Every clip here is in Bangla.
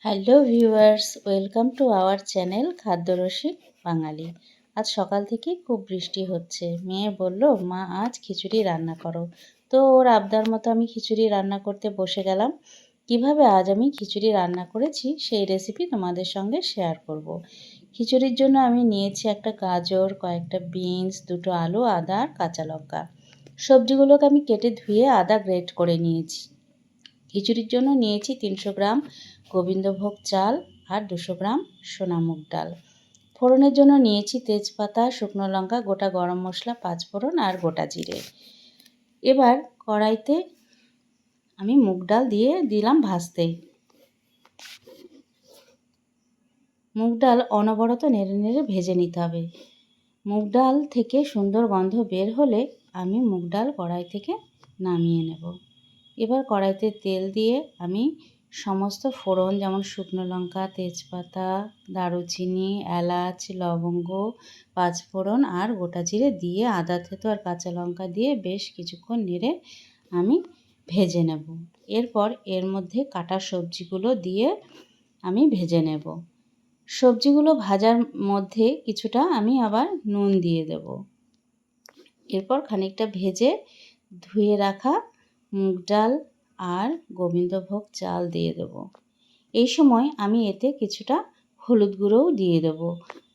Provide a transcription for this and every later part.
Hello viewers, welcome to our channel Khadyarasik Bangali. আজ সকাল থেকেই খুব বৃষ্টি হচ্ছে। মেয়ে বলল, মা আজ খিচুড়ি রান্না করো। তো ওর আবদার মতো আমি খিচুড়ি রান্না করতে বসে গেলাম। কিভাবে আজ আমি খিচুড়ি রান্না করেছি সেই রেসিপি তোমাদের সঙ্গে শেয়ার করব। খিচুড়ির জন্য আমি নিয়েছি একটা গাজর, কয়েকটা বিনস, দুটো আলু, আদা আর কাঁচা লঙ্কা। সবজিগুলোকে আমি কেটে ধুয়ে আদা গ্রেট করে নিয়েছি। খিচুড়ির জন্য নিয়েছি 300 গ্রাম গোবিন্দভোগ চাল আর 200 গ্রাম সোনা মুগ ডাল। ফোড়নের জন্য নিয়েছি তেজপাতা, শুকনো লঙ্কা, গোটা গরম মশলা, 5 ফোড়ন আর গোটা জিরে। এবার কড়াইতে আমি মুগ ডাল দিয়ে দিলাম ভাজতে। মুগ ডাল অনবরত নেড়ে নেড়ে ভেজে নিতে হবে। মুগ ডাল থেকে সুন্দর গন্ধ বের হলে আমি মুগ ডাল কড়াই থেকে নামিয়ে নেব। এবার কড়াইতে তেল দিয়ে আমি সমস্ত ফোড়ন যেমন শুকনো লঙ্কা, তেজপাতা, দারুচিনি, এলাচ, লবঙ্গ, 5 ফোড়ন আর গোটা জিরে দিয়ে আদা থেতো আর কাঁচা লঙ্কা দিয়ে বেশ কিছুক্ষণ নেড়ে আমি ভেজে নেব। এরপর এর মধ্যে কাটা সবজিগুলো দিয়ে আমি ভেজে নেব। সবজিগুলো ভাজার মধ্যে কিছুটা আমি আবার নুন দিয়ে দেব। এরপর খানিকটা ভেজে ধুয়ে রাখা মুগ ডাল আর গোবিন্দভোগ চাল দিয়ে দেব। এই সময় আমি এতে কিছুটা হলুদ গুঁড়োও দিয়ে দেব।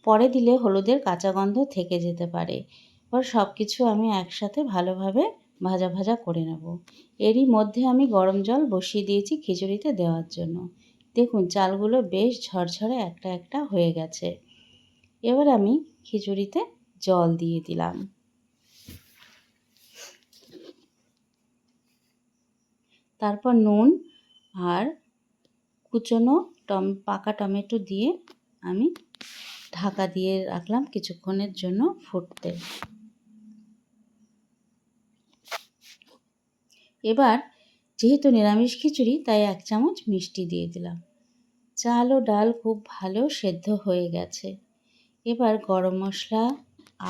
পরে দিলে হলুদের কাঁচা গন্ধ থেকে যেতে পারে। এবার সব কিছু আমি একসাথে ভালোভাবে ভাজা ভাজা করে নেব। এরই মধ্যে আমি গরম জল বসিয়ে দিয়েছি খিচুড়িতে দেওয়ার জন্য। দেখুন চালগুলো বেশ ঝরঝরে একটা একটা হয়ে গেছে। এবার আমি খিচুড়িতে জল দিয়ে দিলাম। তারপর নুন আর কুচনো পাকা টমেটো দিয়ে আমি ঢাকা দিয়ে রাখলাম কিছুক্ষণের জন্য ফুটতে। এবার যেহেতু নিরামিষ খিচুড়ি তাই 1 চামচ মিষ্টি দিয়ে দিলাম। চাল ও ডাল খুব ভালো সেদ্ধ হয়ে গেছে। এবার গরম মশলা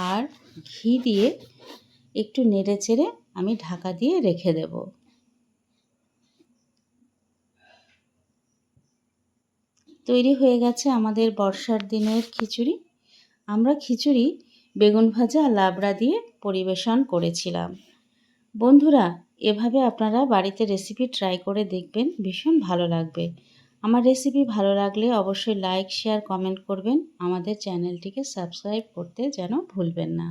আর ঘি দিয়ে একটু নেড়ে চেড়ে আমি ঢাকা দিয়ে রেখে দেব। তৈরি হয়ে গেছে আমাদের বর্ষার দিনের খিচুড়ি। আমরা খিচুড়ি বেগুন ভাজা আর লাবড়া দিয়ে পরিবেশন করেছিলাম। বন্ধুরা, এভাবে আপনারা বাড়িতে রেসিপি ট্রাই করে দেখবেন, ভীষণ ভালো লাগবে। আমার রেসিপি ভালো লাগলে অবশ্যই লাইক, শেয়ার, কমেন্ট করবেন। আমাদের চ্যানেলটিকে সাবস্ক্রাইব করতে যেন ভুলবেন না।